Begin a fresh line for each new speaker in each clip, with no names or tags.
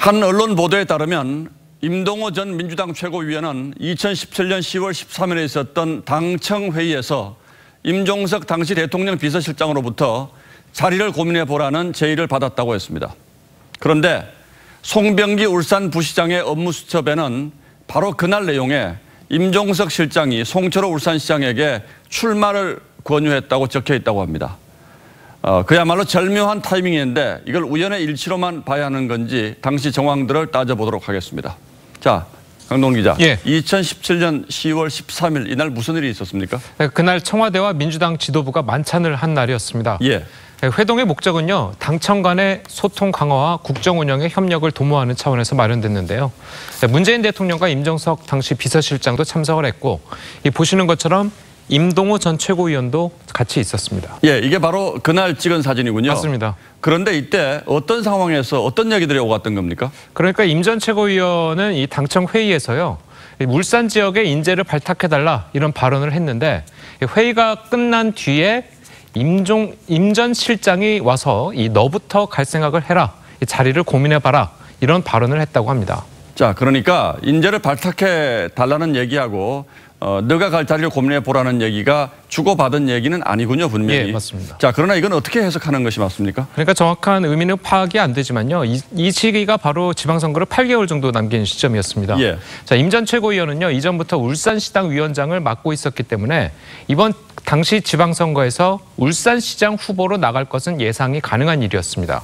한 언론 보도에 따르면 임동호 전 민주당 최고위원은 2017년 10월 13일에 있었던 당청 회의에서 임종석 당시 대통령 비서실장으로부터 자리를 고민해 보라는 제의를 받았다고 했습니다. 그런데 송병기 울산 부시장의 업무수첩에는 바로 그날 내용에 임종석 실장이 송철호 울산시장에게 출마를 권유했다고 적혀 있다고 합니다. 그야말로 절묘한 타이밍인데 이걸 우연의 일치로만 봐야 하는 건지 당시 정황들을 따져보도록 하겠습니다. 자, 강동원 기자.
예.
2017년 10월 13일 이날 무슨 일이 있었습니까?
그날 청와대와 민주당 지도부가 만찬을 한 날이었습니다.
예.
회동의 목적은요, 당청 간의 소통 강화와 국정 운영의 협력을 도모하는 차원에서 마련됐는데요. 문재인 대통령과 임종석 당시 비서실장도 참석을 했고, 보시는 것처럼 임동호 전 최고위원도 같이 있었습니다.
예, 이게 바로 그날 찍은 사진이군요.
맞습니다.
그런데 이때 어떤 상황에서 어떤 얘기들이 오갔던 겁니까?
그러니까 임 전 최고위원은 이 당청 회의에서요, 울산 지역의 인재를 발탁해달라 이런 발언을 했는데, 회의가 끝난 뒤에 임 전 실장이 와서 너부터 갈 생각을 해라, 자리를 고민해봐라 이런 발언을 했다고 합니다.
자, 그러니까 인재를 발탁해 달라는 얘기하고 너가 갈 자리를 고민해 보라는 얘기가 주고받은 얘기는 아니군요, 분명히.
예, 맞습니다.
자, 그러나 이건 어떻게 해석하는 것이 맞습니까?
그러니까 정확한 의미는 파악이 안 되지만요. 이 시기가 바로 지방선거를 8개월 정도 남긴 시점이었습니다.
예.
자, 임 전 최고위원은요, 이전부터 울산시당 위원장을 맡고 있었기 때문에 이번 당시 지방선거에서 울산시장 후보로 나갈 것은 예상이 가능한 일이었습니다.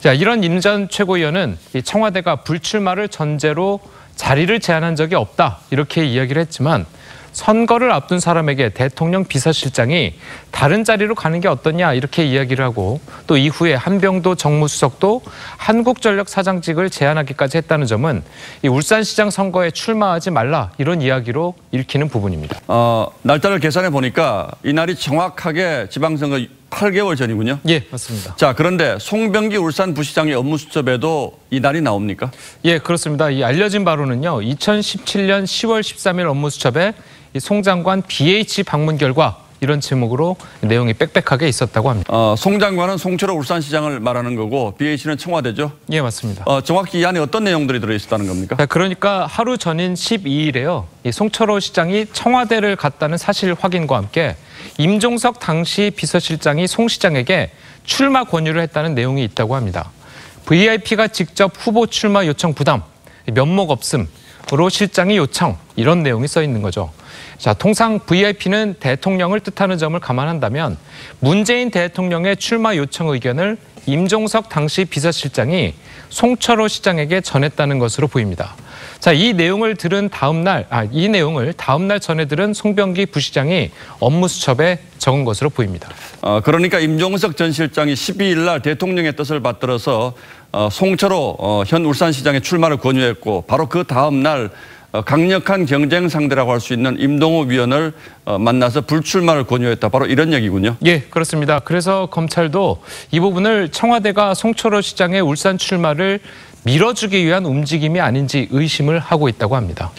자, 이런 임 전 최고위원은 청와대가 불출마를 전제로 자리를 제안한 적이 없다 이렇게 이야기를 했지만, 선거를 앞둔 사람에게 대통령 비서실장이 다른 자리로 가는 게 어떠냐 이렇게 이야기를 하고, 또 이후에 한병도 정무수석도 한국전력 사장직을 제안하기까지 했다는 점은 이 울산시장 선거에 출마하지 말라 이런 이야기로 읽히는 부분입니다.
날짜를 계산해 보니까 이날이 정확하게 지방선거 8개월 전이군요.
예, 맞습니다.
자, 그런데 송병기 울산 부시장의 업무수첩에도 이 날이 나옵니까?
예, 그렇습니다. 이 알려진 바로는요, 2017년 10월 13일 업무수첩에 이 송 장관 BH 방문 결과 이런 제목으로 내용이 빽빽하게 있었다고 합니다.
송 장관은 송철호 울산시장을 말하는 거고 BH는 청와대죠?
예, 맞습니다.
정확히 이 안에 어떤 내용들이 들어있었다는 겁니까?
그러니까 하루 전인 12일에요. 이 송철호 시장이 청와대를 갔다는 사실 확인과 함께 임종석 당시 비서실장이 송 시장에게 출마 권유를 했다는 내용이 있다고 합니다. VIP가 직접 후보 출마 요청 부담, 면목 없음으로 실장이 요청 이런 내용이 써 있는 거죠. 자, 통상 VIP는 대통령을 뜻하는 점을 감안한다면 문재인 대통령의 출마 요청 의견을 임종석 당시 비서실장이 송철호 시장에게 전했다는 것으로 보입니다. 자, 이 내용을 다음 날 전해 들은 송병기 부시장이 업무수첩에 적은 것으로 보입니다.
그러니까 임종석 전 실장이 12일 날 대통령의 뜻을 받들어서 송철호 현 울산시장의 출마를 권유했고, 바로 그 다음 날 강력한 경쟁 상대라고 할 수 있는 임동호 위원을 만나서 불출마를 권유했다. 바로 이런 얘기군요.
예, 그렇습니다. 그래서 검찰도 이 부분을 청와대가 송철호 시장의 울산 출마를 밀어주기 위한 움직임이 아닌지 의심을 하고 있다고 합니다.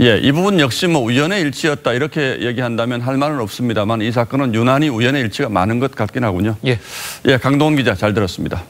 예, 이 부분 역시 우연의 일치였다 이렇게 얘기한다면 할 말은 없습니다만 이 사건은 유난히 우연의 일치가 많은 것 같긴 하군요.
예,
강동원 기자 잘 들었습니다.